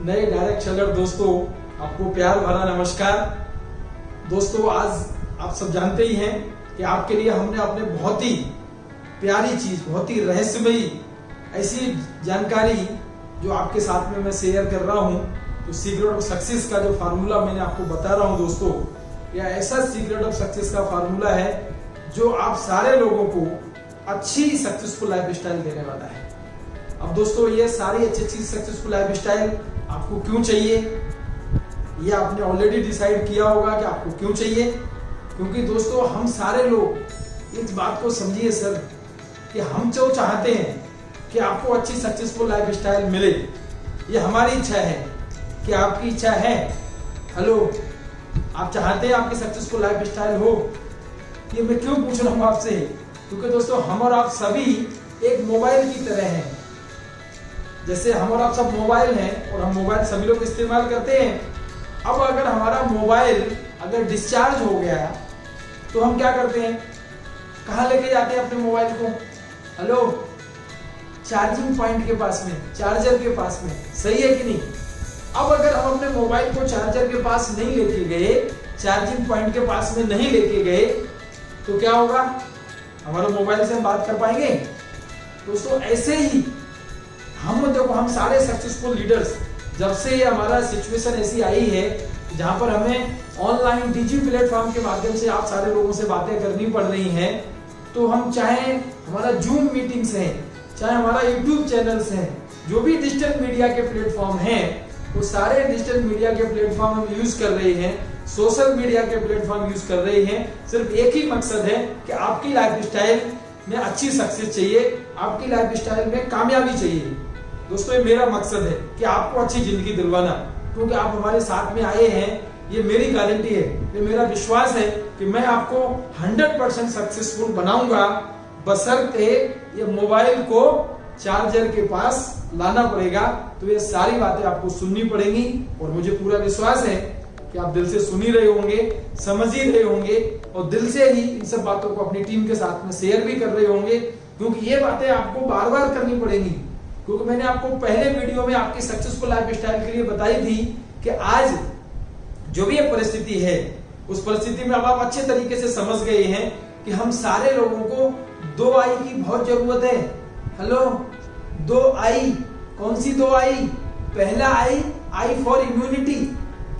नए direct seller दोस्तों, आपको प्यार भरा नमस्कार। दोस्तों, आज आप सब जानते ही हैं कि आपके लिए हमने अपने बहुत ही प्यारी चीज, बहुत ही रहस्यमयी ऐसी जानकारी जो आपके साथ में मैं शेयर कर रहा हूं, तो सीक्रेट ऑफ सक्सेस का जो फार्मूला मैंने आपको बता रहा हूं दोस्तों, यह ऐसा सीक्रेट ऑफ सक्सेस का फार्मूला है जो आप सारे लोगों को अच्छी सक्सेसफुल लाइफ स्टाइल देने वाला है। अब दोस्तों, ये सारी अच्छी सक्सेसफुल लाइफ स्टाइल आपको क्यों चाहिए, ये आपने ऑलरेडी डिसाइड किया होगा कि आपको क्यों चाहिए। क्योंकि दोस्तों, हम सारे लोग इस बात को समझिए सर कि हम जो चाहते हैं कि आपको अच्छी सक्सेसफुल लाइफ स्टाइल मिले, ये हमारी इच्छा है। कि आपकी इच्छा है? हेलो, आप चाहते हैं आपकी सक्सेसफुल लाइफ स्टाइल हो? ये मैं क्यों पूछ रहा हूं आपसे? क्योंकि दोस्तों, हम और आप सभी एक मोबाइल की तरह हैं। जैसे हम और आप सब मोबाइल हैं और हम मोबाइल सभी लोग इस्तेमाल करते हैं। अब अगर हमारा मोबाइल अगर डिस्चार्ज हो गया तो हम क्या करते हैं? कहाँ लेके जाते हैं अपने मोबाइल को? हेलो, चार्जिंग पॉइंट के पास में, चार्जर के पास में, सही है कि नहीं? अब अगर हम अपने मोबाइल को चार्जर के पास नहीं लेके गए, चार्जिंग पॉइंट के पास में नहीं लेके गए, तो क्या होगा? हमारे मोबाइल से हम बात कर पाएंगे? दोस्तों, ऐसे ही हम सारे सक्सेसफुल लीडर्स, जब से ये हमारा सिचुएशन ऐसी आई है जहां पर हमें ऑनलाइन डिजिटल प्लेटफॉर्म के माध्यम से आप सारे लोगों से बातें करनी पड़ रही हैं, तो हम चाहे हमारा जूम मीटिंग्स हैं, चाहे हमारा यूट्यूब चैनल्स हैं, जो भी डिजिटल मीडिया के प्लेटफॉर्म हैं, वो सारे डिजिटल मीडिया के प्लेटफॉर्म हम यूज कर रहे हैं, सोशल मीडिया के प्लेटफॉर्म यूज कर रहे हैं। सिर्फ एक ही मकसद है कि आपकी लाइफ स्टाइल में अच्छी सक्सेस चाहिए, आपकी लाइफ स्टाइल में कामयाबी चाहिए। दोस्तों, ये मेरा मकसद है कि आपको अच्छी जिंदगी दिलवाना। क्योंकि आप हमारे साथ में आए हैं, ये मेरी गारंटी है, ये मेरा विश्वास है कि मैं आपको 100% सक्सेसफुल बनाऊंगा, बशर्ते ये मोबाइल को चार्जर के पास लाना पड़ेगा। तो ये सारी बातें आपको सुननी पड़ेंगी और मुझे पूरा विश्वास है कि आप दिल से सुन ही रहे होंगे, समझ ही रहे होंगे और दिल से ही इन सब बातों को अपनी टीम के साथ में शेयर भी कर रहे होंगे। क्योंकि ये बातें आपको बार बार करनी पड़ेंगी। क्योंकि मैंने आपको पहले वीडियो में आपकी सक्सेसफुल लाइफ स्टाइल के लिए बताई थी कि आज जो भी ये परिस्थिति है, उस परिस्थिति में अब आप अच्छे तरीके से समझ गए हैं कि हम सारे लोगों को 2 आई की बहुत जरूरत है। हेलो, 2 आई। कौन सी 2 आई? पहला आई फॉर इम्यूनिटी।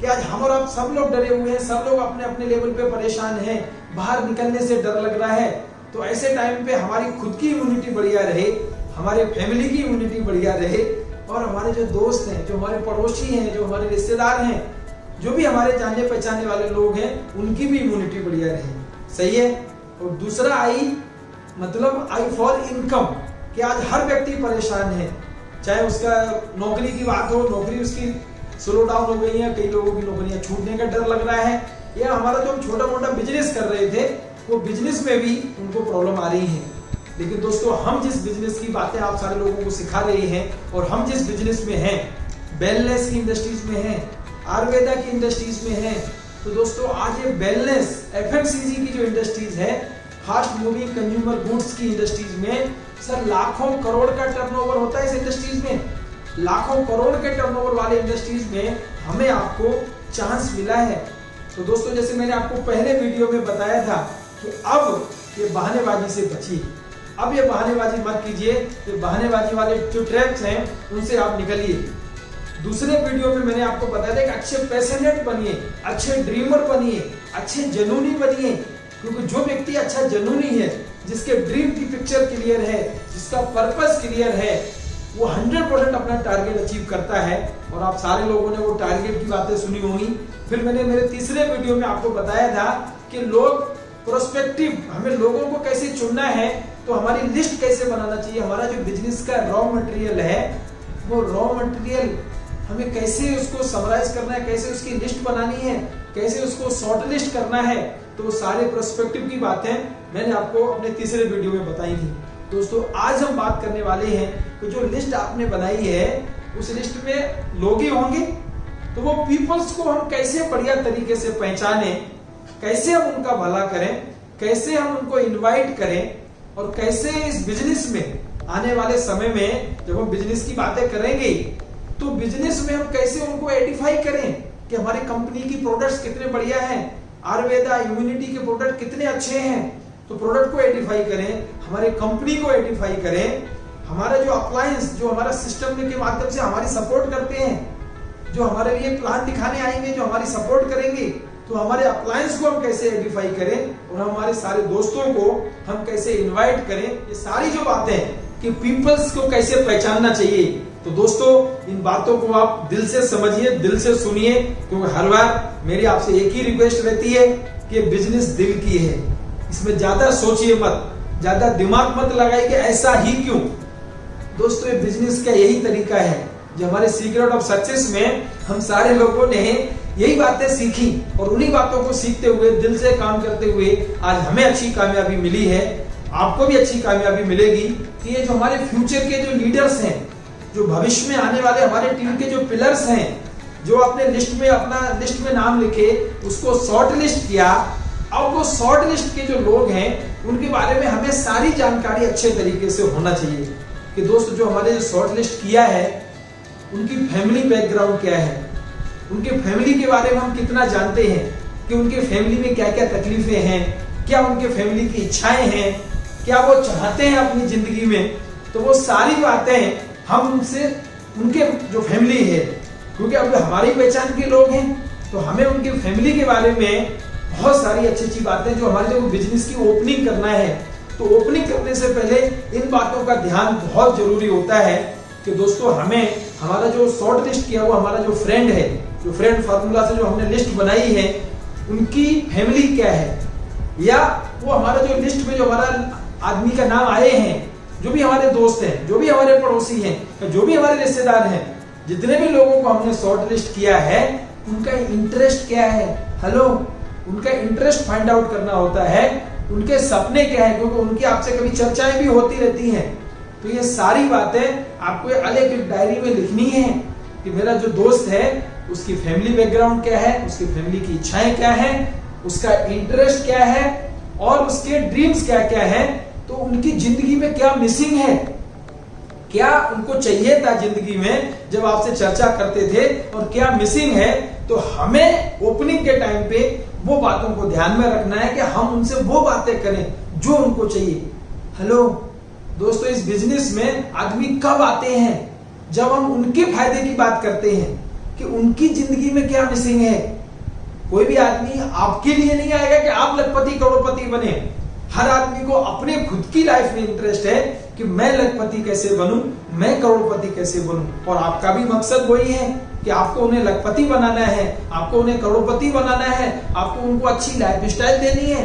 कि आज हम और आप सब लोग डरे हुए हैं, सब लोग अपने अपने लेवल पे परेशान हैं, बाहर निकलने से डर लग रहा है। तो ऐसे टाइम पे हमारी खुद की इम्यूनिटी बढ़िया रहे, हमारे फैमिली की इम्यूनिटी बढ़िया रहे और हमारे जो दोस्त हैं, जो हमारे पड़ोसी हैं, जो हमारे रिश्तेदार हैं, जो भी हमारे जानने पहचाने वाले लोग हैं, उनकी भी इम्यूनिटी बढ़िया रहे। सही है? और दूसरा आई मतलब आई फॉर इनकम। कि आज हर व्यक्ति परेशान है, चाहे उसका नौकरी की बात हो, नौकरी उसकी स्लो डाउन हो गई है, कई लोगों की नौकरियां छूटने का डर लग रहा है, या हमारा जो छोटा मोटा बिजनेस कर रहे थे वो बिजनेस में भी उनको प्रॉब्लम आ रही है। लेकिन दोस्तों, हम जिस बिजनेस की बातें आप सारे लोगों को सिखा रहे हैं और हम जिस बिजनेस में हैं, वेलनेस की इंडस्ट्रीज में हैं, आयुर्वेदा की इंडस्ट्रीज में हैं, तो दोस्तों आज ये वेलनेस एफएमसीजी की जो इंडस्ट्रीज है, फास्ट मूविंग कंज्यूमर गुड्स की इंडस्ट्रीज में सर लाखों करोड़ का टर्नओवर होता है। इस इंडस्ट्रीज में लाखों करोड़ के टर्नओवर वाले इंडस्ट्रीज में हमें आपको चांस मिला है। तो दोस्तों, जैसे मैंने आपको पहले वीडियो में बताया था कि अब ये बहानेबाजी से बचिए, अब ये बहानेबाजी मत कीजिए, ये बहानेबाजी वाले जो ट्रैप्स हैं उनसे आप निकलिए। दूसरे वीडियो में मैंने आपको बताया था कि अच्छे पैशनेट बनिए, अच्छे ड्रीमर बनिए, अच्छे जनूनी बनिए। क्योंकि जो व्यक्ति अच्छा जनूनी है, जिसके ड्रीम की पिक्चर क्लियर है, जिसका पर्पस क्लियर है, वो 100% अपना टारगेट अचीव करता है। और आप सारे लोगों ने वो टारगेट की बातें सुनी होंगी। फिर मैंने मेरे तीसरे वीडियो में आपको बताया था कि लोग प्रोस्पेक्टिव, हमें लोगों को कैसे चुनना है, तो हमारी लिस्ट कैसे बनाना चाहिए, हमारा जो बिजनेस का रॉ मटेरियल है, वो रॉ मटेरियल हमें कैसे उसको समराइज करना है, कैसे उसकी लिस्ट बनानी है, कैसे उसको शॉर्ट लिस्ट करना है। तो सारे प्रोस्पेक्टिव की बातें मैंने आपको अपने तीसरे वीडियो में बताई थी। दोस्तों, आज हम बात करने वाले हैं कि जो लिस्ट आपने बनाई है, उस लिस्ट में लोग ही होंगे, तो वो पीपल्स को हम कैसे बढ़िया तरीके से पहचाने, कैसे हम उनका भला करें, कैसे हम उनको इनवाइट करें और कैसे इस बिजनेस में आने वाले समय में जब हम बिजनेस की बातें करेंगे तो बिजनेस में हम कैसे उनको आइडेंटिफाई करें कि हमारी कंपनी की प्रोडक्ट्स कितने बढ़िया हैं, आयुर्वेदा इम्यूनिटी के प्रोडक्ट कितने अच्छे हैं। तो प्रोडक्ट को आइडेंटिफाई करें, हमारे कंपनी को आइडेंटिफाई करें, हमारा जो अप्लायंस जो हमारा सिस्टम के माध्यम से हमारी सपोर्ट करते हैं, जो हमारे लिए प्लान दिखाने आएंगे, जो हमारी सपोर्ट करेंगे, तो हमारे अप्लायंस को हम कैसे आइडेंटिफाई करें और हमारे सारे दोस्तों को हम कैसे इनवाइट करें। ये सारी जो बातें कि पीपल्स को कैसे पहचानना चाहिए। तो दोस्तों इन बातों को आप दिल से समझिए, दिल से सुनिए, क्योंकि हर बार मेरी आपसे एक ही रिक्वेस्ट रहती है कि बिजनेस दिल की है, इसमें ज्यादा सोचिए मत, ज्यादा दिमाग मत लगाइए कि ऐसा ही क्यों। दोस्तों ये बिजनेस का यही तरीका है, जो हमारे सीक्रेट ऑफ सक्सेस में हम सारे लोगों ने यही बातें सीखी और उन्हीं बातों को सीखते हुए दिल से काम करते हुए आज हमें अच्छी कामयाबी मिली है, आपको भी अच्छी कामयाबी मिलेगी। कि ये जो हमारे फ्यूचर के जो लीडर्स हैं, जो भविष्य में आने वाले हमारे टीम के जो पिलर्स हैं, जो अपने लिस्ट में अपना लिस्ट में नाम लिखे, उसको शॉर्ट लिस्ट किया। अब वो शॉर्ट लिस्ट के जो लोग हैं उनके बारे में हमें सारी जानकारी अच्छे तरीके से होना चाहिए कि दोस्त जो हमारे शॉर्ट लिस्ट किया है उनकी फैमिली बैकग्राउंड क्या है, उनके फैमिली के बारे में हम कितना जानते हैं कि उनके फैमिली में क्या क्या तकलीफें हैं, क्या उनके फैमिली की इच्छाएं हैं, क्या वो चाहते हैं अपनी जिंदगी में। तो वो सारी बातें हम उनसे, उनके जो फैमिली है, क्योंकि अब हमारी पहचान के लोग हैं, तो हमें उनके फैमिली के बारे में बहुत सारी अच्छी अच्छी बातें, जो हमारे जब बिजनेस की ओपनिंग करना है तो ओपनिंग करने से पहले इन बातों का ध्यान बहुत जरूरी होता है कि दोस्तों हमें हमारा जो शॉर्ट लिस्ट किया हुआ हमारा जो फ्रेंड है, जो फ्रेंड फार्मूला से जो हमने लिस्ट बनाई है, उनकी फैमिली क्या है, या वो हमारा जो लिस्ट में जो हमारा आदमी का नाम आए हैं, जो भी हमारे दोस्त हैं, जो भी हमारे पड़ोसी हैं, जो भी हमारे रिश्तेदार हैं, जितने भी लोगों को हमने शॉर्ट लिस्ट किया है, उनका इंटरेस्ट क्या है। हेलो, उनका इंटरेस्ट फाइंड आउट करना होता है, उनके सपने क्या है, क्योंकि उनकी आपसे कभी चर्चाएं भी होती रहती हैं। तो ये सारी बातें आपको अलग एक डायरी में लिखनी है कि मेरा जो दोस्त है उसकी फैमिली बैकग्राउंड क्या है, उसकी फैमिली की इच्छाएं क्या है, उसका इंटरेस्ट क्या है और उसके ड्रीम्स क्या क्या है। तो उनकी जिंदगी में क्या मिसिंग है, क्या उनको चाहिए था जिंदगी में जब आपसे चर्चा करते थे, और क्या मिसिंग है। तो हमें ओपनिंग के टाइम पे वो बातों को ध्यान में रखना है कि हम उनसे वो बातें करें जो उनको चाहिए। हेलो दोस्तों, इस बिजनेस में आदमी कब आते हैं, जब हम उनके फायदे की बात करते हैं कि उनकी जिंदगी में क्या मिसिंग है। कोई भी आदमी आपके लिए नहीं आएगा कि आप लखपति करोड़पति बने। हर आदमी को अपने खुद की लाइफ में इंटरेस्ट है कि मैं लखपति कैसे बनूं, मैं करोड़पति कैसे बनूं। और आपका भी मकसद वही है कि आपको उन्हें लखपति बनाना है, आपको उन्हें करोड़पति बनाना है, आपको उनको अच्छी लाइफ स्टाइल देनी है,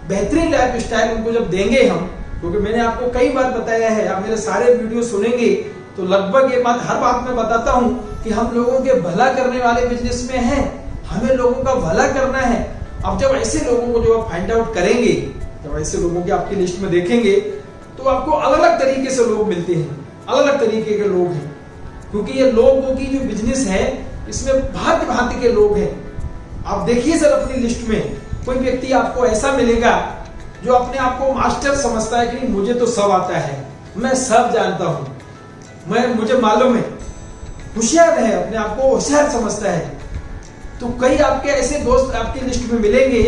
बेहतरीन लाइफ स्टाइल उनको जब देंगे हम, क्योंकि मैंने आपको कई बार बताया है, आप मेरे सारे वीडियो सुनेंगे तो लगभग ये बात हर बात में बताता हूं कि हम लोगों के भला करने वाले बिजनेस में हैं, हमें लोगों का भला करना है। अब जब ऐसे लोगों को जो आप फाइंड आउट करेंगे, जब ऐसे लोगों की आपकी लिस्ट में देखेंगे, तो आपको अलग अलग तरीके से लोग मिलते हैं, अलग अलग तरीके के लोग हैं, क्योंकि ये लोगों की जो बिजनेस है इसमें भांति भांति के लोग हैं। आप देखिए सर अपनी लिस्ट में कोई व्यक्ति आपको ऐसा मिलेगा जो अपने आप को मास्टर समझता है कि नहीं मुझे तो सब आता है, मैं सब जानता हूं, मुझे मालूम है, होशियार है, अपने आप को होशियार समझता है। तो कई आपके ऐसे दोस्त आपकी लिस्ट में मिलेंगे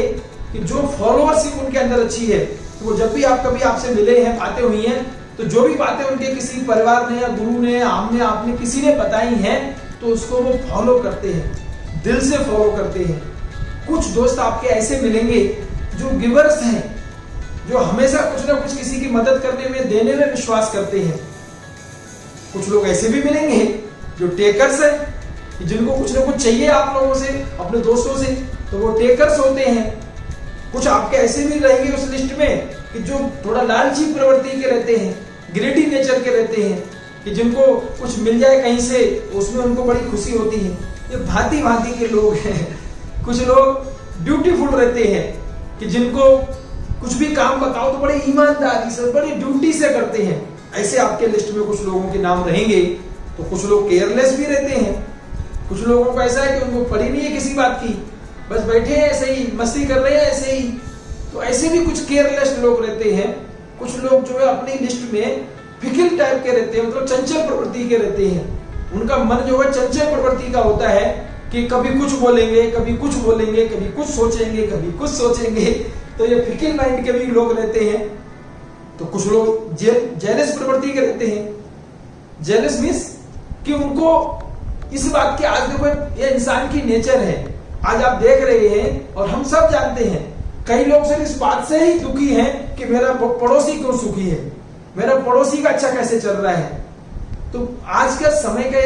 कि जो फॉलोअरशिप उनके अंदर अच्छी है, तो वो जब भी आप कभी आपसे मिले हैं, बातें हुई हैं, तो जो भी बातें उनके किसी परिवार ने या गुरु ने हमने आपने किसी ने बताई हैं, तो उसको वो फॉलो करते हैं, दिल से फॉलो करते हैं। कुछ दोस्त आपके ऐसे मिलेंगे जो गिवर्स हैं, जो हमेशा कुछ ना कुछ किसी की मदद करने में, देने में विश्वास करते हैं। कुछ लोग ऐसे भी मिलेंगे जो टेकर्स हैं, जिनको कुछ ना कुछ चाहिए आप लोगों से, अपने दोस्तों से, तो वो टेकर्स होते हैं। कुछ आपके ऐसे भी रहेंगे उस लिस्ट में कि जो थोड़ा लालची प्रवृत्ति के रहते हैं, ग्रेडी नेचर के रहते हैं, कि जिनको कुछ मिल जाए कहीं से उसमें उनको बड़ी खुशी होती है। ये भांति भांति के लोग हैं। कुछ लोग ड्यूटीफुल रहते हैं कि जिनको कुछ भी काम बताओ तो बड़े ईमानदारी से, बड़ी ड्यूटी से करते हैं। ऐसे आपके लिस्ट में कुछ लोगों के नाम रहेंगे। तो कुछ लोग केयरलेस भी रहते हैं, कुछ लोगों को ऐसा है कि उनको पड़ी नहीं है किसी बात की, बस बैठे हैं ऐसे ही, मस्ती कर रहे हैं ऐसे ही। तो ऐसे भी कुछ केयरलेस लोग रहते हैं। कुछ लोग जो है अपनी लिस्ट में फिकिल टाइप के रहते हैं, मतलब चंचल प्रवृत्ति के रहते हैं। उनका मन जो है चंचल प्रवृत्ति का होता है कि कभी कुछ बोलेंगे, कभी कुछ बोलेंगे, कभी कुछ सोचेंगे, कभी कुछ सोचेंगे। तो ये फिकिल माइंड के भी लोग रहते हैं। तो कुछ लोग जेलस प्रवृत्ति के रहते हैं। जेलस मीन्स कि उनको इस बात की, आज देखो ये इंसान की नेचर है, आज आप देख रहे हैं और हम सब जानते हैं, कई लोग सिर्फ इस बात से ही दुखी हैं कि मेरा पड़ोसी क्यों सुखी है, मेरा पड़ोसी का अच्छा कैसे चल रहा है। तो आज के समय के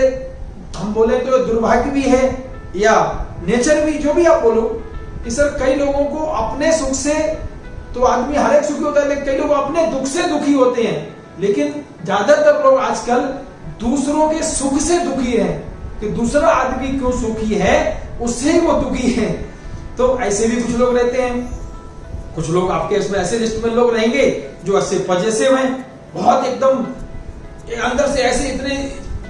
हम बोले तो दुर्भाग्य भी है या नेचर भी, जो भी आप बोलो कि सर कई लोगों को अपने सुख से, तो आदमी हर एक सुखी होता है, लेकिन कई लोग अपने दुख से दुखी होते हैं। लेकिन ज्यादातर लोग आजकल दूसरों के सुख से दुखी हैं कि दूसरा आदमी क्यों सुखी है उससे ही वो दुखी है। तो ऐसे भी कुछ लोग रहते हैं। कुछ लोग आपके इसमें ऐसे लिस्ट में लोग रहेंगे जो ऐसे पॉजिटिव हैं, बहुत एकदम अंदर से ऐसे इतने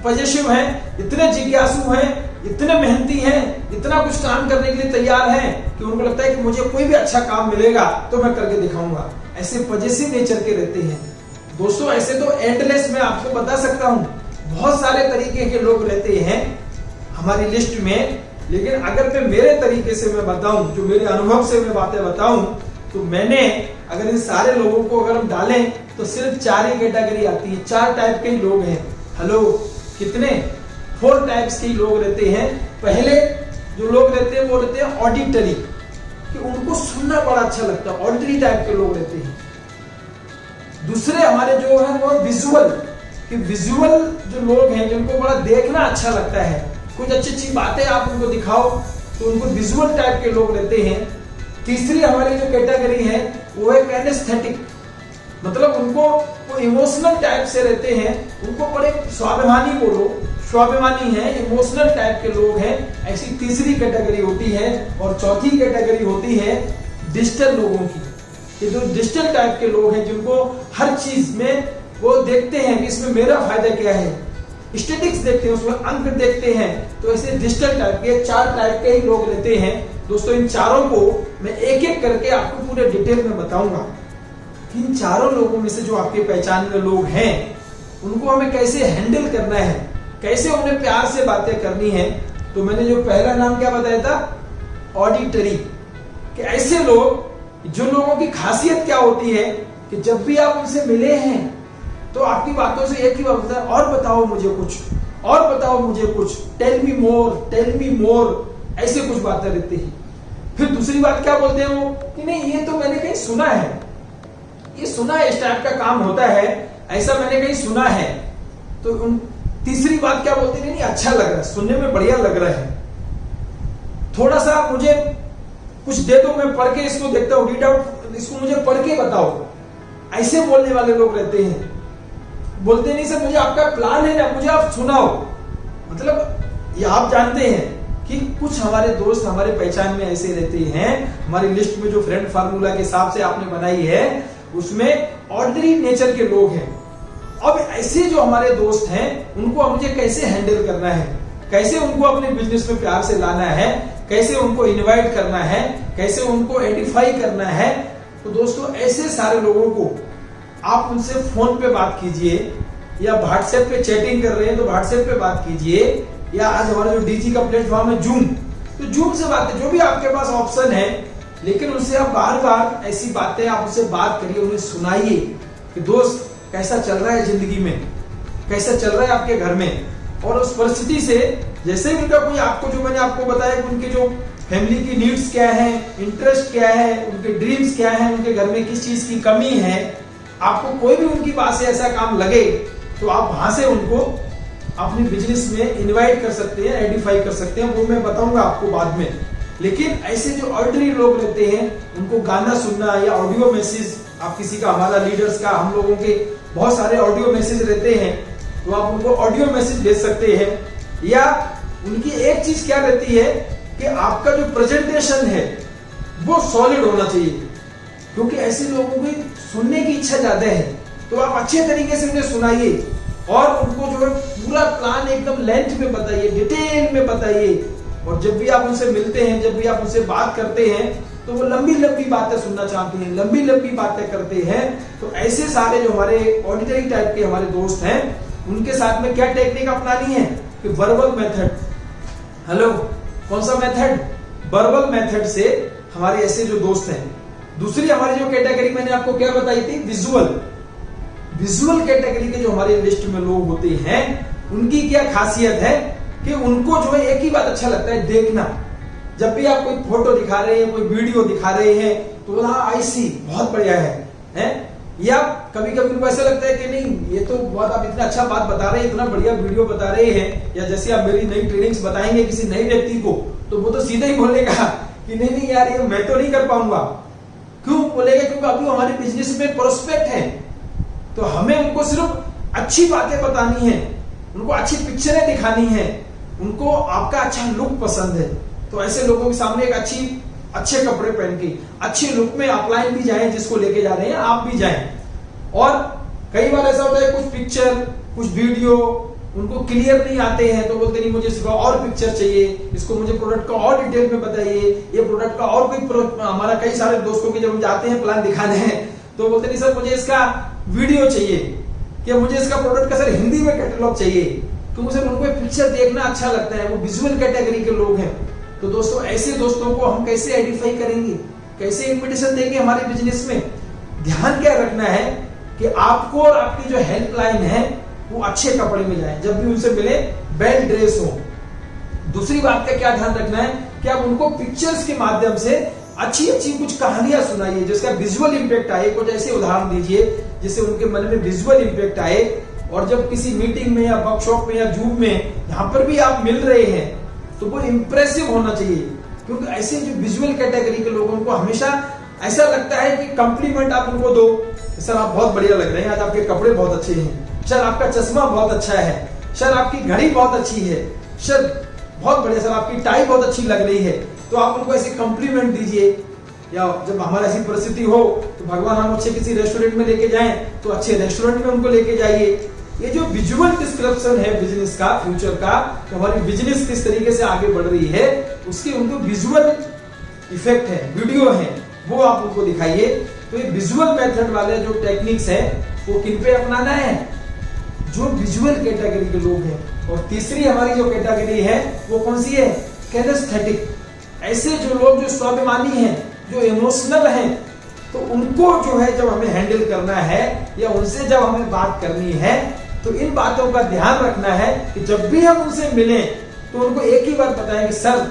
पॉजिटिव हैं, इतने जिज्ञासु हैं, इतने मेहनती हैं, इतना कुछ काम करने के लिए तैयार हैं कि उनको लगता है कि मुझे कोई भी अच्छा काम मिलेगा तो मैं करके दिखाऊंगा। ऐसे पॉजिटिव नेचर के रहते हैं। दोस्तों ऐसे तो एंडलेस मैं आपको बता सकता हूं, बहुत सारे तरीके के लोग रहते हैं हमारी लिस्ट में। लेकिन अगर मैं मेरे तरीके से मैं बताऊं, जो मेरे अनुभव से मैं बातें बताऊं, तो मैंने अगर इन सारे लोगों को अगर हम डालें तो सिर्फ 4 ही कैटेगरी आती है, 4 टाइप के ही लोग हैं। हेलो, कितने? 4 टाइप्स के ही लोग रहते हैं। पहले जो लोग रहते हैं वो रहते हैं ऑडिटरी, कि उनको सुनना बड़ा अच्छा लगता है, ऑडिटरी टाइप के लोग रहते हैं। दूसरे हमारे जो है वो विजुअल, कि विजुअल जो लोग हैं जिनको बड़ा देखना अच्छा लगता है, कुछ अच्छी अच्छी बातें आप उनको दिखाओ तो उनको विजुअल टाइप के लोग रहते हैं। तीसरी हमारी जो कैटेगरी है वो है कैनेस्थेटिक, मतलब उनको वो इमोशनल टाइप से रहते हैं, उनको बड़े स्वाभिमानी, बोलो स्वाभिमानी है, इमोशनल टाइप के लोग हैं। ऐसी तीसरी कैटेगरी होती है। और चौथी कैटेगरी होती है डिजिटल लोगों की, कि जो डिजिटल टाइप के लोग हैं जिनको हर चीज में वो देखते हैं कि इसमें मेरा फायदा क्या है, स्टेटिक्स देखते हैं, उसमें अंक देखते हैं। तो ऐसे डिजिटल टाइप के 4 टाइप के ही लोग रहते हैं। दोस्तों इन चारों को मैं एक एक करके आपको पूरे डिटेल में बताऊंगा। इन चारों लोगों में से जो आपके पहचान में लोग हैं उनको हमें कैसे हैंडल करना है, कैसे उन्हें प्यार से बातें करनी है। तो मैंने जो पहला नाम क्या बताया था, ऑडिटरी, कि ऐसे लोग, जो लोगों की खासियत क्या होती है कि जब भी आप उनसे मिले हैं तो आपकी बातों से एक ही बात होता है, और बताओ मुझे कुछ, और बताओ मुझे कुछ, टेल मी मोर, ऐसे कुछ बातें रहती है। फिर दूसरी बात क्या बोलते हैं वो, कि नहीं ये तो मैंने कहीं सुना है, ये सुना है, इस टाइप का काम होता है, ऐसा मैंने कहीं सुना है। तो तीसरी बात क्या बोलते हैं, नहीं अच्छा लग रहा है, सुनने में बढ़िया लग रहा है, थोड़ा सा मुझे कुछ दे दो, मैं पढ़ के इसको देखता हूँ, रीड आउट, इसको मुझे पढ़ के बताओ। ऐसे बोलने वाले लोग रहते हैं। बोलते नहीं सर मुझे आपका प्लान है ना, मुझे आप सुनाओ। मतलब ये आप जानते हैं कि कुछ हमारे दोस्त हमारे पहचान में ऐसे रहते हैं। हमारी लिस्ट में जो फ्रेंड फार्मूला के हिसाब से आपने बनाई है उसमें ऑर्डिनरी नेचर के लोग हैं। अब ऐसे जो हमारे दोस्त हैं उनको मुझे कैसे हैंडल करना है, कैसे उनको अपने बिजनेस में प्यार से लाना है, कैसे उनको इनवाइट करना है, कैसे उनको एडिफाई करना है। तो दोस्तों ऐसे सारे लोगों को आप उनसे फोन पे बात कीजिए, या व्हाट्सएप पे चैटिंग कर रहे हैं तो व्हाट्सएप पे बात कीजिए, या आज हमारा जो डीजी का प्लेटफॉर्म है जूम, तो जूम से बातें, जो भी आपके पास ऑप्शन है, लेकिन उनसे आप बार बार ऐसी बातें आप उनसे बात करिए, उन्हें सुनाइए कि दोस्त कैसा चल रहा है जिंदगी में, कैसा चल रहा है आपके घर में। और उस परिस्थिति से जैसे उनका कोई आपको, जो मैंने आपको बताया कि उनके जो फैमिली की नीड्स क्या है, इंटरेस्ट क्या है, उनके ड्रीम्स क्या है, उनके घर में किस चीज की कमी है, आपको कोई भी उनकी बात से ऐसा काम लगे तो आप वहां से उनको अपने बिजनेस में इनवाइट कर सकते हैं, एडिफाई कर सकते हैं, वो मैं बताऊंगा आपको बाद में। लेकिन ऐसे जो ऑर्डिनरी लोग रहते हैं उनको गाना सुनना या ऑडियो मैसेज, आप किसी का, हमारा लीडर्स का, हम लोगों के बहुत सारे ऑडियो मैसेज रहते हैं, तो आप उनको ऑडियो मैसेज भेज सकते हैं। या उनकी एक चीज क्या रहती है कि आपका जो प्रेजेंटेशन है वो सॉलिड होना चाहिए, क्योंकि ऐसे लोगों की सुनने की इच्छा ज्यादा है। तो आप अच्छे तरीके से उन्हें सुनाइए और उनको जो है पूरा प्लान एकदम लेंथ में बताइए, डिटेल में बताइए। और जब भी आप उनसे मिलते हैं, जब भी आप उनसे बात करते हैं, तो वो लंबी लंबी बातें सुनना चाहते हैं, लंबी लंबी बातें करते हैं। तो ऐसे सारे जो हमारे ऑडिटरी टाइप के हमारे दोस्त हैं, उनके साथ में क्या टेक्निक अपनानी है, कि वर्बल मेथड, हेलो कौन सा मेथड, वर्बल मेथड से हमारे ऐसे जो दोस्त हैं। दूसरी हमारी जो कैटेगरी मैंने आपको क्या बताई थी, विजुअल कैटेगरी के जो हमारे लिस्ट में लोग होते हैं, उनकी क्या खासियत है कि उनको जो है एक ही बात अच्छा लगता है देखना। जब भी आप कोई फोटो दिखा रहे हैं, कोई वीडियो दिखा रहे हैं, तो बोला आई सी बहुत बढ़िया है? या कभी कभी उनको ऐसा लगता है कि नहीं ये तो बहुत आप इतना अच्छा बात बता रहे हैं, इतना बढ़िया वीडियो बता रहे हैं, या जैसे आप मेरी नई ट्रेनिंग्स बताएंगे किसी नए व्यक्ति को, तो वो तो सीधा ही बोलेगा कि नहीं यार ये मैं तो नहीं कर पाऊंगा। क्यों बोलेगा? क्योंकि अभी हमारे बिजनेस में प्रोस्पेक्ट है, तो हमें उनको सिर्फ अच्छी बातें बतानी है, उनको अच्छी पिक्चरें दिखानी है, उनको आपका अच्छा लुक पसंद है। तो ऐसे लोगों के सामने एक अच्छे कपड़े पहन के अच्छे लुक में अपलाइन भी जाएं, जिसको लेके जा रहे हैं आप भी जाएं। और कई बार ऐसा होता है कुछ पिक्चर कुछ वीडियो उनको क्लियर नहीं आते हैं, तो बोलते नहीं मुझे इसका और पिक्चर चाहिए, इसको मुझे प्रोडक्ट का और डिटेल में बताइए, ये प्रोडक्ट का और कोई हमारा कई सारे दोस्तों के जब हम जाते हैं प्लान दिखाने हैं, तो बोलते नहीं सर मुझे इसका वीडियो चाहिए, कि मुझे इसका प्रोडक्ट का सर हिंदी में कैटलॉग चाहिए, क्योंकि सर उनको पिक्चर देखना अच्छा लगता है, वो विजुअल कैटेगरी के लोग हैं। तो दोस्तों ऐसे दोस्तों को हम कैसे आइडेंटिफाई करेंगे, कैसे इन्विटेशन देंगे हमारे बिजनेस में? ध्यान क्या रखना है कि आपको और आपकी जो हेल्पलाइन है वो अच्छे कपड़े में जाए, जब भी उनसे मिले वेल ड्रेस हो। दूसरी बात का क्या ध्यान रखना है कि आप उनको पिक्चर्स के माध्यम से अच्छी कुछ कहानियां सुनाइए जिसका विजुअल इंपैक्ट आए। कुछ ऐसे उदाहरण दीजिए जिससे उनके मन में विजुअल इंपैक्ट आए, और जब किसी मीटिंग में या वर्कशॉप में या जूम में जहां पर भी आप मिल रहे हैं तो वो इंप्रेसिव होना चाहिए। क्योंकि ऐसे जो विजुअल कैटेगरी के लोगों को हमेशा ऐसा लगता है कि कंप्लीमेंट आप उनको दो, सर आप बहुत बढ़िया लग रहे हैं, आज आपके कपड़े बहुत अच्छे हैं, सर आपका चश्मा बहुत अच्छा है, सर आपकी घड़ी बहुत अच्छी है, सर बहुत बढ़िया, सर आपकी टाई बहुत अच्छी लग रही है। तो आप उनको ऐसे कॉम्प्लीमेंट दीजिए। या जब हमारा ऐसी परिस्थिति हो तो भगवान हम अच्छे किसी रेस्टोरेंट में लेके जाएं तो अच्छे रेस्टोरेंट में उनको लेके जाइए। ये जो विजुअल डिस्क्रिप्शन है बिजनेस का, फ्यूचर का, तो हमारी बिजनेस किस तरीके से आगे बढ़ रही है उसके उनको विजुअल इफेक्ट है, वीडियो है, वो आप उनको दिखाइए। तो ये विजुअल मेथड वाले जो टेक्निक्स है वो किन पे अपनाना है? जो विजुअल कैटेगरी के लोग हैं। और तीसरी हमारी जो कैटेगरी है वो कौन सी है? कैनेस्थेटिक। ऐसे जो लोग जो स्वाभिमानी हैं, जो इमोशनल हैं, तो उनको जो है जब हमें हैंडल करना है या उनसे जब हमें बात करनी है तो इन बातों का ध्यान रखना है कि जब भी हम उनसे मिलें तो उनको एक ही बात बताएं कि सर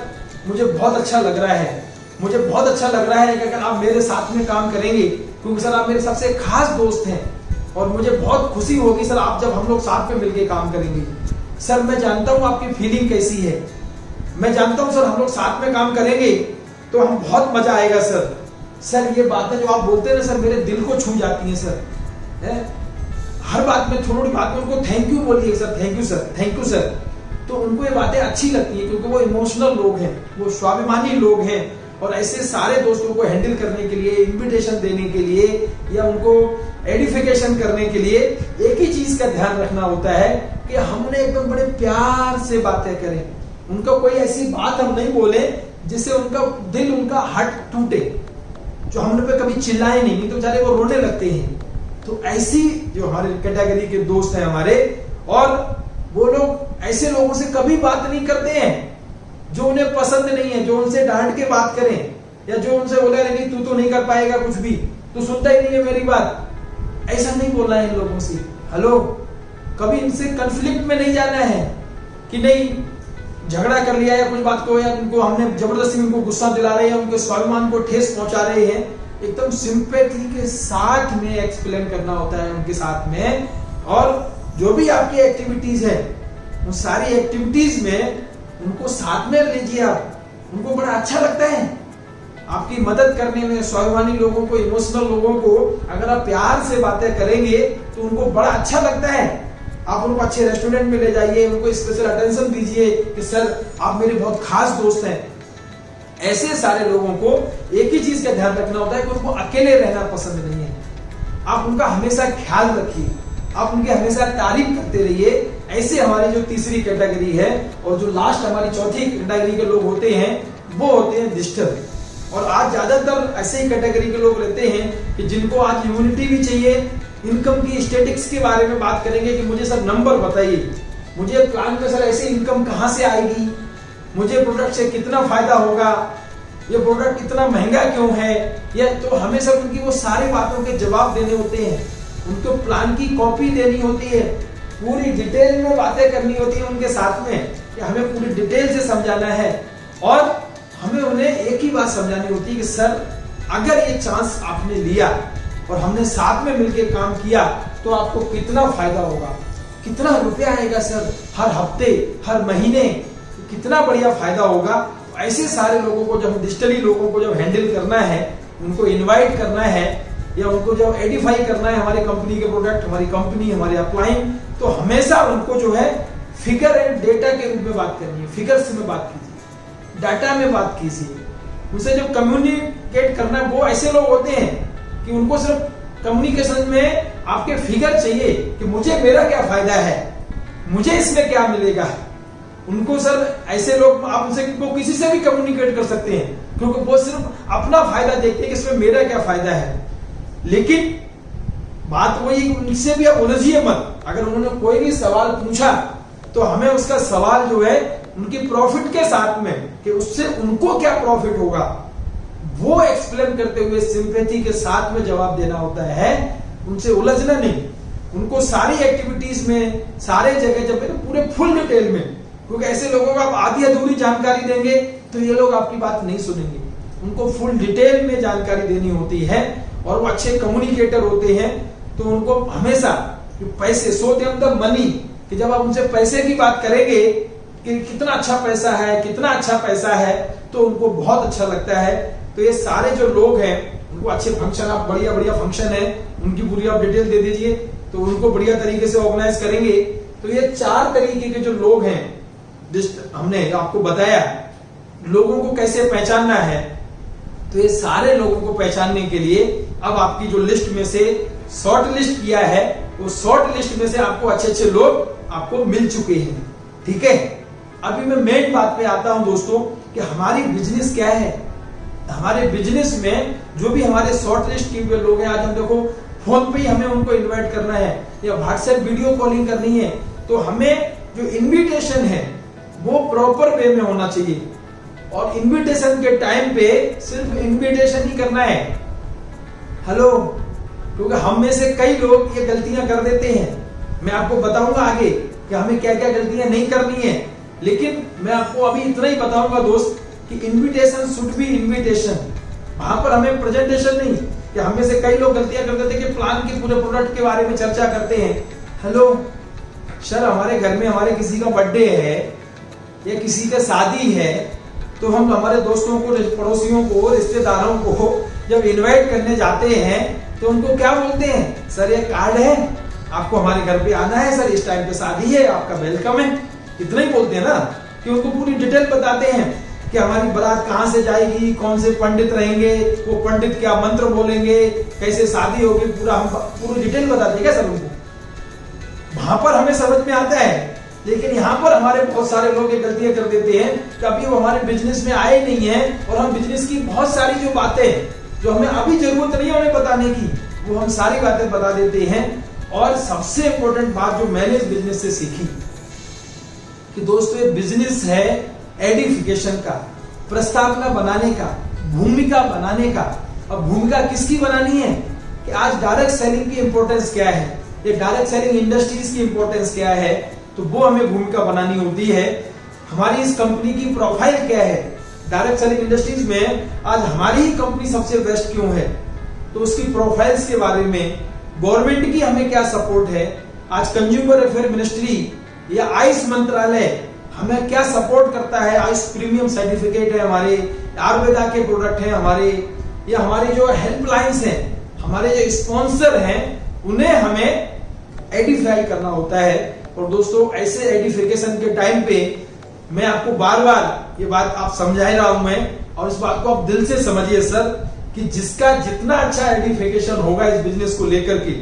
मुझे बहुत अच्छा लग रहा है, मुझे बहुत अच्छा लग रहा है कि अगर आप मेरे साथ में काम करेंगे, क्योंकि सर आप मेरे सबसे खास दोस्त हैं और मुझे बहुत खुशी होगी सर आप जब हम लोग साथ में मिलकर काम करेंगे। सर मैं जानता हूं आपकी फीलिंग कैसी है, मैं जानता हूं सर हम लोग साथ में काम करेंगे तो हम बहुत मजा आएगा सर। सर ये बातें जो आप बोलते हैं ना सर मेरे दिल को छू जाती हैं सर, है? हर बात में थोड़ी बात में उनको थैंक यू बोलिए sir, thank you sir, thank you sir. तो उनको ये बातें अच्छी लगती है क्योंकि वो इमोशनल लोग हैं, वो स्वाभिमानी लोग हैं। और ऐसे सारे दोस्तों को हैंडल करने के लिए, इन्विटेशन देने के लिए या उनको एडिफिकेशन करने के लिए एक ही चीज का ध्यान रखना होता है कि हमने एकदम बड़े प्यार से बातें करें। उनका कोई ऐसी बात हम नहीं बोले जिससे उनका दिल, उनका हार्ट टूटे, जो हमने पे कभी चिल्लाए नहीं तो बेचारे वो रोने लगते हैं। तो ऐसी जो हमारे कैटेगरी के दोस्त हैं हमारे, और वो लोग ऐसे लोगों से कभी बात नहीं करते हैं जो उन्हें पसंद नहीं है, जो उनसे डांट के बात करें या जो उनसे बोले नहीं तू तो नहीं कर पाएगा कुछ भी, तू सुनता ही नहीं है मेरी बात। ऐसा नहीं बोलना है इन लोगों से। हेलो, कभी इनसे कंफ्लिक्ट में नहीं जाना है कि नहीं झगड़ा कर लिया या कुछ बात को, या उनको हमने जबरदस्ती उनको गुस्सा दिला रहे हैं, उनके स्वाभिमान को ठेस पहुंचा रहे हैं। एकदम सिंपैथी के साथ में एक्सप्लेन करना होता है उनके साथ में। और जो भी आपकी एक्टिविटीज है उन सारी एक्टिविटीज में उनको साथ में लीजिए आप, उनको बड़ा अच्छा लगता है आपकी मदद करने में। स्वाभिमानी लोगों को, इमोशनल लोगों को अगर आप प्यार से बातें करेंगे तो उनको बड़ा अच्छा लगता है। आप उनको अच्छे रेस्टोरेंट में ले जाइए, उनको स्पेशल अटेंशन दीजिए कि सर आप मेरे बहुत खास दोस्त हैं। ऐसे सारे लोगों को एक ही चीज का ध्यान रखना होता है कि उनको अकेले रहना पसंद नहीं है। आप उनका हमेशा ख्याल रखिए, आप उनकी हमेशा तारीफ करते रहिए। ऐसे हमारी जो तीसरी कैटेगरी है और जो लास्ट हमारी चौथी कैटेगरी के लोग होते हैं वो होते हैं डिजिटल। और आज ज्यादातर ऐसे ही कैटेगरी के लोग रहते हैं कि जिनको आज यूनिटी भी चाहिए, इनकम की स्टेटिक्स के बारे में बात करेंगे कि मुझे सर नंबर बताइए, मुझे प्लान में सर ऐसी इनकम कहां से आएगी, मुझे प्रोडक्ट से कितना फायदा होगा, ये प्रोडक्ट इतना महंगा क्यों है, या तो हमें सर उनकी वो सारी बातों के जवाब देने होते हैं, उनको प्लान की कॉपी देनी होती है, पूरी डिटेल में बातें करनी होती है उनके साथ में, कि हमें पूरी डिटेल से समझाना है। और हमें उन्हें एक ही बात समझानी होती है कि सर अगर ये चांस आपने लिया और हमने साथ में मिलकर काम किया तो आपको कितना फायदा होगा, कितना रुपया आएगा सर हर हफ्ते हर महीने, कितना बढ़िया फायदा होगा। तो ऐसे सारे लोगों को जब डिजिटली लोगों को जब हैंडल करना है, उनको इनवाइट करना है या उनको जब एडिफाई करना है हमारी कंपनी के प्रोडक्ट, हमारी कंपनी, हमारे अपलाइन, तो हमेशा उनको जो है फिगर एंड डेटा के रूप में बात करनी है, फिगर्स में बात कीजिए, डाटा में बात कीजिए। उनसे जब कम्युनिकेट करना है, वो ऐसे लोग होते हैं कि उनको सिर्फ कम्युनिकेशन में आपके फिगर चाहिए कि मुझे मेरा क्या फायदा है, मुझे इसमें क्या मिलेगा। उनको सर ऐसे लोग आप उनसे वो किसी से भी कम्युनिकेट कर सकते हैं, क्योंकि वो सिर्फ अपना फायदा देखते हैं कि इसमें मेरा क्या फायदा है। लेकिन बात वही, उनसे भी आप उलझिए मत। अगर उन्होंने कोई भी सवाल पूछा तो हमें उसका सवाल जो है उनकी प्रॉफिट के साथ में, कि उससे उनको क्या प्रॉफिट होगा, वो एक्सप्लेन करते हुए सिंपैथी के साथ में जवाब देना होता है। उनसे उलझना नहीं, उनको सारी एक्टिविटीज में, सारे जगह जब पूरे फुल डिटेल में, क्योंकि ऐसे लोगों को आप आधी अधूरी जानकारी देंगे तो ये लोग आपकी बात नहीं सुनेंगे। उनको फुल डिटेल में जानकारी देनी होती है और वो अच्छे कम्युनिकेटर होते हैं। तो उनको हमेशा पैसे, सो देम द मनी, कि जब आप उनसे पैसे की बात करेंगे कि कितना अच्छा पैसा है, कितना अच्छा पैसा है, तो उनको बहुत अच्छा लगता है। तो ये सारे जो लोग हैं उनको अच्छे फंक्शन, आप बढ़िया बढ़िया फंक्शन है उनकी पूरी आप डिटेल दे दीजिए, तो उनको बढ़िया तरीके से ऑर्गेनाइज करेंगे। तो ये 4 तरीके के जो लोग हैं हमने आपको बताया, लोगों को कैसे पहचानना है। तो ये सारे लोगों को पहचानने के लिए अब आपकी जो लिस्ट में से शॉर्ट लिस्ट किया है, वो शॉर्ट लिस्ट में से आपको अच्छे अच्छे लोग आपको मिल चुके हैं। ठीक है, अभी मैं मेन बात पे आता हूं दोस्तों, कि हमारी बिजनेस क्या है। हमारे बिजनेस में जो भी हमारे शॉर्ट लिस्ट किए हुए लोग हैं, आज हम देखो फोन पे ही हमें उनको इनवाइट करना है या व्हाट्सएप वीडियो कॉलिंग करनी है, तो हमें जो इनविटेशन है वो प्रॉपर वे में होना चाहिए। और इनविटेशन के टाइम पे सिर्फ इनविटेशन ही करना है, हेलो, क्योंकि हम में से कई लोग ये गलतियां कर देते हैं। मैं आपको बताऊंगा आगे कि हमें क्या क्या गलतियां नहीं करनी है, लेकिन मैं आपको अभी इतना ही बताऊंगा दोस्त कि इनविटेशन शुड बी इनविटेशन। वहां पर हमें प्रेजेंटेशन नहीं, कि हम में से कई लोग गलतियां कर देते हैं कि प्लान के पूरे प्रोडक्ट के बारे में चर्चा करते हैं। हेलो सर, हमारे घर में हमारे किसी का बर्थडे है या किसी का शादी है, तो हम हमारे दोस्तों को, पड़ोसियों को, रिश्तेदारों को जब इनवाइट करने जाते हैं तो उनको क्या बोलते हैं, सर ये कार्ड है, आपको हमारे घर पे आना है, सर इस टाइम पे शादी है, आपका वेलकम है। इतना ही बोलते हैं ना, कि उनको पूरी डिटेल बताते हैं कि हमारी बारात कहां से जाएगी, कौन से पंडित रहेंगे, वो पंडित क्या मंत्र बोलेंगे, कैसे शादी होगी, पूरा हम पूरी डिटेल बताते हैं क्या सर उनको। वहां पर हमें समझ में आता है, लेकिन यहाँ पर हमारे बहुत सारे लोग ये गलतियां कर देते हैं कि अभी वो हमारे बिजनेस में आए नहीं है, और हम बिजनेस की बहुत सारी जो बातें जो हमें अभी जरूरत नहीं है उन्हें बताने की, वो हम सारी बातें बता देते हैं। और सबसे इंपॉर्टेंट बात जो मैंने इस बिजनेस से सीखी, कि दोस्तों ये बिजनेस है एडिफिकेशन का, प्रस्तावना बनाने का, भूमिका बनाने का। अब भूमिका किसकी बनानी है, कि आज डायरेक्ट सेलिंग की इंपॉर्टेंस क्या है, ये डायरेक्ट सेलिंग इंडस्ट्रीज की इंपॉर्टेंस क्या है, तो वो हमें भूमिका बनानी होती है। हमारी इस कंपनी की प्रोफाइल क्या है, डायरेक्ट सेलिंग इंडस्ट्रीज में आज हमारी ही कंपनी सबसे बेस्ट क्यों है, तो उसकी प्रोफाइल्स के बारे में, गवर्नमेंट की हमें क्या सपोर्ट है, आज कंज्यूमर अफेयर मिनिस्ट्री या आयुष मंत्रालय हमें क्या सपोर्ट करता है, आयुष प्रीमियम सर्टिफिकेट है हमारे, आयुर्वेदा के प्रोडक्ट हैं हमारे, या हमारे जो हेल्पलाइंस हैं, हमारे जो स्पॉन्सर हैं, उन्हें हमें एडिफाई करना होता है। और दोस्तों ऐसे एडिफिकेशन के टाइम पे मैं आपको बार बार ये बात आप समझा रहा हूं मैं, और इस बात को आप दिल से समझिए सर, कि जिसका जितना अच्छा एडिफिकेशन होगा इस बिजनेस को लेकर के,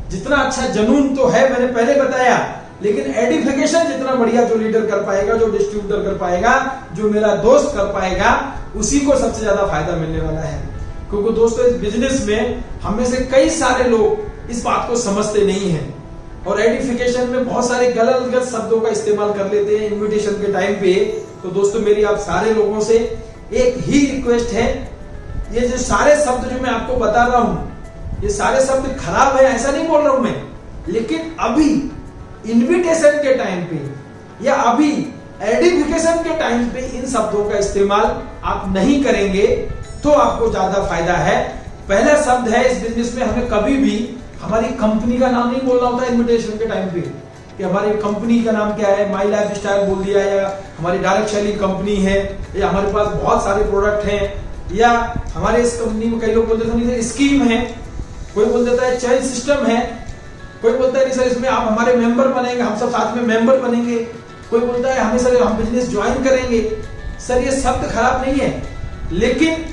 जितना अच्छा जुनून तो है मैंने पहले बताया, लेकिन एडिफिकेशन जितना बढ़िया जो लीडर कर पाएगा, जो डिस्ट्रीब्यूटर कर पाएगा, जो मेरा दोस्त कर पाएगा, उसी को सबसे ज्यादा फायदा मिलने वाला है। क्योंकि दोस्तों इस बिजनेस में हम में से कई सारे लोग इस बात को समझते नहीं है और एडिफिकेशन में बहुत सारे गलत गलत शब्दों का इस्तेमाल कर लेते हैं इन्विटेशन के टाइम पे। तो दोस्तों मेरी आप सारे लोगों से एक ही रिक्वेस्ट है, ये जो सारे शब्द जो मैं आपको बता रहा हूं ये सारे शब्द खराब है ऐसा नहीं बोल रहा हूं मैं, लेकिन अभी इन्विटेशन के टाइम पे या अभी एडिफिकेशन के टाइम पे इन शब्दों का इस्तेमाल आप नहीं करेंगे तो आपको ज्यादा फायदा है। पहला शब्द है इस बिजनेस में, हमें कभी भी हमारी कंपनी का नाम नहीं बोलना होता इन्विटेशन के टाइम पे कि हमारी कंपनी का नाम क्या है, माई लाइफ स्टाइल बोल दिया या हमारी डायरेक्ट सेलिंग कंपनी है या हमारे पास बहुत सारे प्रोडक्ट हैं या हमारे इस कंपनी में कई लोग बोलते हैं स्कीम है, कोई बोल देता है चेंज सिस्टम है, कोई बोलता है नहीं सर इसमें आप हमारे मेंबर बनेंगे, हम सब साथ में मेंबर बनेंगे, कोई बोलता है हमें सर हम बिजनेस ज्वाइन करेंगे। सर ये शब्द खराब नहीं है, लेकिन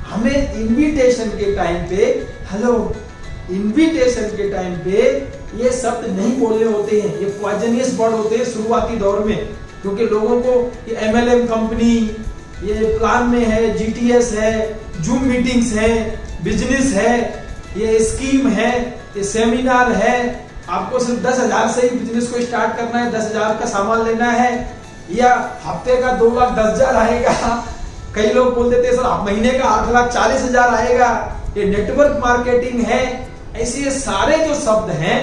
हमें इन्विटेशन के टाइम पे हेलो इन्विटेशन के टाइम पे ये शब्द नहीं बोलने होते हैं, ये पॉइजनियस वर्ड होते हैं शुरुआती दौर में, क्योंकि लोगों को ये एमएलएम कंपनी, ये प्लान में है, जीटीएस है, जूम मीटिंग्स है, बिजनेस है, ये स्कीम है, ये सेमिनार है, आपको सिर्फ 10,000 से ही बिजनेस को स्टार्ट करना है, 10,000 का सामान लेना है या हफ्ते का 2,10,000 आएगा। कई लोग बोल देते हैं सर महीने का 8,40,000 आएगा, ये नेटवर्क मार्केटिंग है। ऐसे ये सारे जो शब्द हैं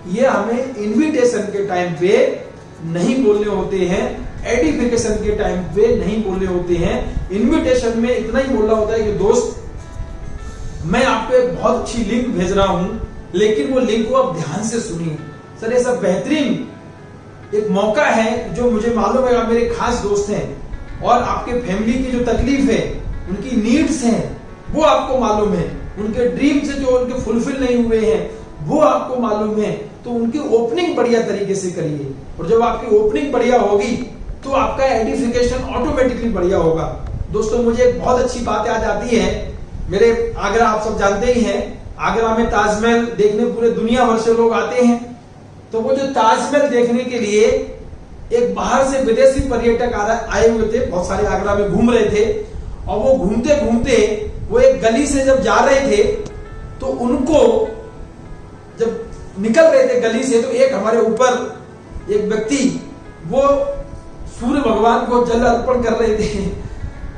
ये हमें इन्विटेशन के टाइम पे नहीं बोलने होते हैं, एडिफिकेशन के टाइम पे नहीं बोलने होते हैं। इन्विटेशन में इतना ही बोलना होता है कि दोस्त मैं आपको एक बहुत अच्छी लिंक भेज रहा हूं, लेकिन वो लिंक को आप ध्यान से सुनिए। सर ये सब बेहतरीन एक मौका है जो मुझे मालूम है आप मेरे खास दोस्त हैं और आपके फैमिली की जो तकलीफ है, उनकी नीड्स हैं वो आपको मालूम है, उनके ड्रीम्स जो उनके फुलफिल नहीं हुए हैं वो आपको मालूम है, तो उनकी ओपनिंग बढ़िया तरीके से करिए। और जब आपकी ओपनिंग बढ़िया होगी तो आपका एडिफिकेशन ऑटोमेटिकली बढ़िया होगा। दोस्तों मुझे एक बहुत अच्छी बात याद आती है, मेरे आगरा आप सब जानते ही हैं, आगरा में ताजमहल देखने पूरे दुनिया भर से लोग आते हैं। तो वो जो ताजमहल देखने के लिए एक बाहर से विदेशी पर्यटक आए हुए थे, बहुत सारे आगरा में घूम रहे थे, और वो घूमते घूमते वो एक गली से जब जा रहे थे तो उनको जब निकल रहे थे गली से तो एक हमारे ऊपर एक व्यक्ति वो सूर्य भगवान को जल अर्पण कर रहे थे,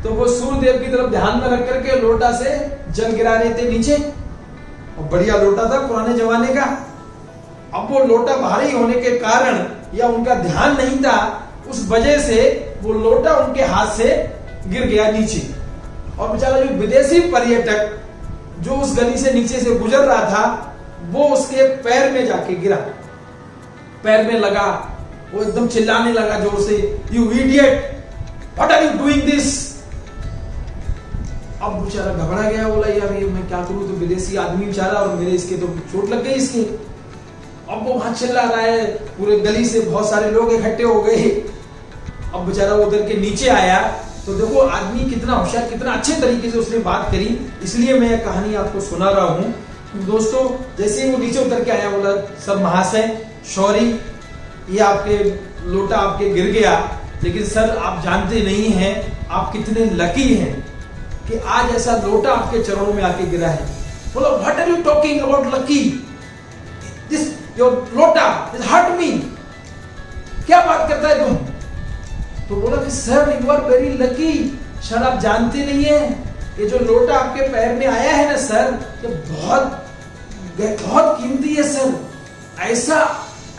तो वो सूर्य देव की तरफ ध्यान में रख करके लोटा से जल गिरा रहे थे नीचे, और बढ़िया लोटा था पुराने जमाने का। अब वो लोटा भारी होने के कारण या उनका ध्यान नहीं था, उस वजह से वो लोटा उनके हाथ से गिर गया नीचे, और बेचारा जो विदेशी पर्यटक जो उस गली से नीचे से गुजर रहा था वो उसके पैर में जाके गिरा, पैर में लगा, वो एकदम चिल्लाने लगा जोर से, you idiot, what are you doing this. अब बेचारा घबरा गया, बोला यार ये मैं क्या करूं, तो विदेशी आदमी बेचारा और मेरे इसके तो चोट लग गई इसके। अब वो वहां चिल्ला रहा है, पूरे गली से बहुत सारे लोग इकट्ठे हो गए। अब बेचारा उधर के नीचे आया तो देखो आदमी कितना होशियार, कितना अच्छे तरीके से उसने बात करी, इसलिए मैं यह कहानी आपको सुना रहा हूं। दोस्तों जैसे ही वो नीचे उतर के आया, बोला सर महाशय सॉरी, ये आपके लोटा आपके गिर गया, लेकिन सर आप जानते नहीं हैं आप कितने लकी हैं कि आज ऐसा लोटा आपके चरणों में आके गिरा है। बोला what are you talking about lucky, this your लोटा इज हर्ट मी, क्या बात करता है तुम। तो बोला कि sir you are very lucky, sir आप जानते नहीं है ये जो लोटा आपके पैर में आया है ना सर, ये बहुत बहुत कीमती है सर, ऐसा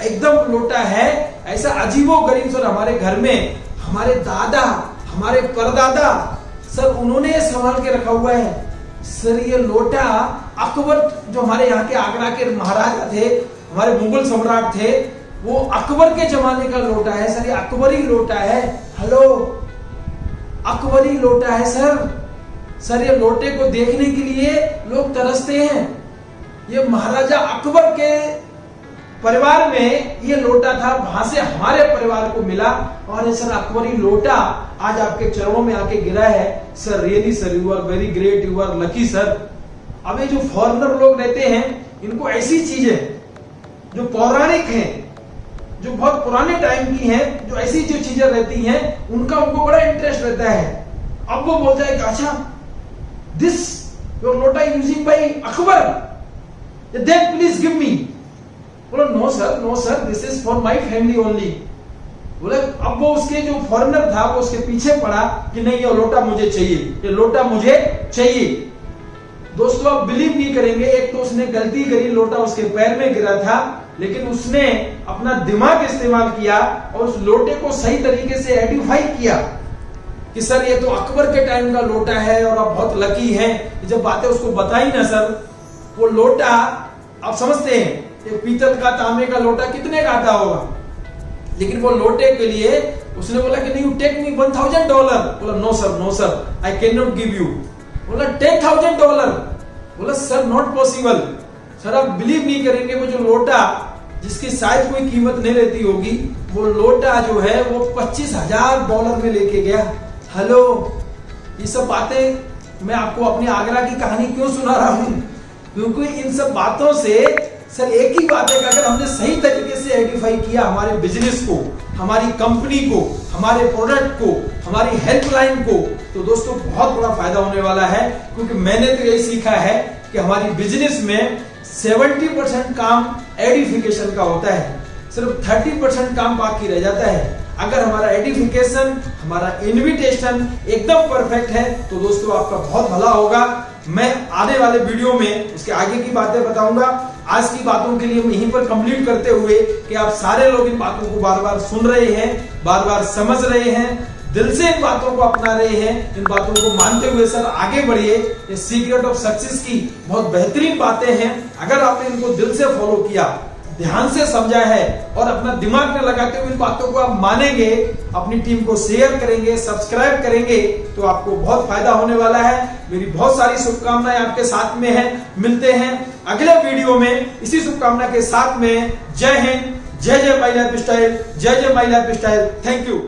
एकदम लोटा है, ऐसा अजीबोगरीब सर, हमारे घर में हमारे दादा हमारे परदादा सर उन्होंने ये संभाल के रखा हुआ है। सर ये लोटा अकबर जो हमारे यहाँ के आगरा के महाराजा थे, हमारे मुगल सम्राट थे, वो अकबर के जमाने का लोटा है सर, ये अकबरी लोटा है। हेलो अकबरी लोटा है सर, सर ये लोटे को देखने के लिए लोग तरसते हैं। ये महाराजा अकबर के परिवार में ये लोटा था, वहां से हमारे परिवार को मिला, और ये सर अकबरी लोटा आज आपके चरणों में आके गिरा है। Sir really sir you are very great, you are lucky sir. अब ये जो फॉरेनर लोग रहते हैं इनको ऐसी चीजें जो पौराणिक हैं, जो बहुत पुराने टाइम की हैं, जो ऐसी जो चीजें रहती हैं उनका उनको बड़ा इंटरेस्ट रहता है। अब वो बोलता है अच्छा this your lota using by Akbar, then please give me. बोलो no sir this is for my family only. बोले अब वो उसके जो फॉरेनर था वो उसके पीछे पड़ा कि नहीं ये लोटा मुझे चाहिए, ये लोटा मुझे चाहिए। दोस्तों आप बिलीव नहीं करेंगे, एक तो उसने गलती करी, लोटा उसके पैर में गिरा था, लेकिन उसने अपना दिमाग इस्तेमाल किया और उस लोटे को सही तरीके से आइडेंटिफाई किया कि सर ये तो अकबर के टाइम का लोटा है और आप बहुत लकी हैं। जब बातें उसको बताई ना सर, वो लोटा आप समझते हैं एक पीतल का तांबे का लोटा कितने का आता होगा, लेकिन वो लोटे के लिए उसने बोला कि नहीं टेक मी $1000। बोला no sir I can not give you. बोला $10,000। बोला सर नॉट पॉसिबल। सर आप बिलीव नहीं करेंगे, वो जो लोटा जिसकी शायद कोई कीमत नहीं रहती होगी, वो लोटा जो है वो $25,000 में लेके गया। हेलो, ये सब बातें मैं आपको अपनी आगरा की कहानी क्यों सुना रहा हूं, क्योंकि इन सब बातों से सर एक ही बात है कि अगर हमने सही तरीके से आइडेंटिफाई किया हमारे बिजनेस को, हमारी कंपनी को, हमारे प्रोडक्ट को, हमारी हेल्पलाइन को, तो दोस्तों बहुत बड़ा फायदा होने वाला है। क्योंकि मैंने तो यही सीखा है कि हमारी बिजनेस में 70% काम आइडेंटिफिकेशन का होता है, सिर्फ 30% काम बाकी रह जाता है। अगर हमारा आइडेंटिफिकेशन, हमारा इन्विटेशन एकदम परफेक्ट है तो दोस्तों आपका बहुत भला होगा। मैं आने वाले वीडियो में उसके आगे की बातें बताऊंगा। आज की बातों के लिए मैं यहीं पर कंप्लीट करते हुए कि आप सारे लोग इन बातों को बार बार सुन रहे हैं, बार बार समझ रहे हैं, दिल से इन बातों को अपना रहे हैं, इन बातों को मानते हुए सर आगे बढ़िए। ये सीक्रेट ऑफ सक्सेस की बहुत बेहतरीन बातें हैं। अगर आपने इनको दिल से फॉलो किया, ध्यान से समझा है और अपना दिमाग में लगाते हुए इन बातों को आप मानेंगे, अपनी टीम को शेयर करेंगे, सब्सक्राइब करेंगे, तो आपको बहुत फायदा होने वाला है। मेरी बहुत सारी शुभकामनाएं आपके साथ में हैं। मिलते हैं अगले वीडियो में इसी शुभकामना के साथ में। जय हिंद, जय जय माई लाइफ स्टाइल, जय जय my life style. Thank you.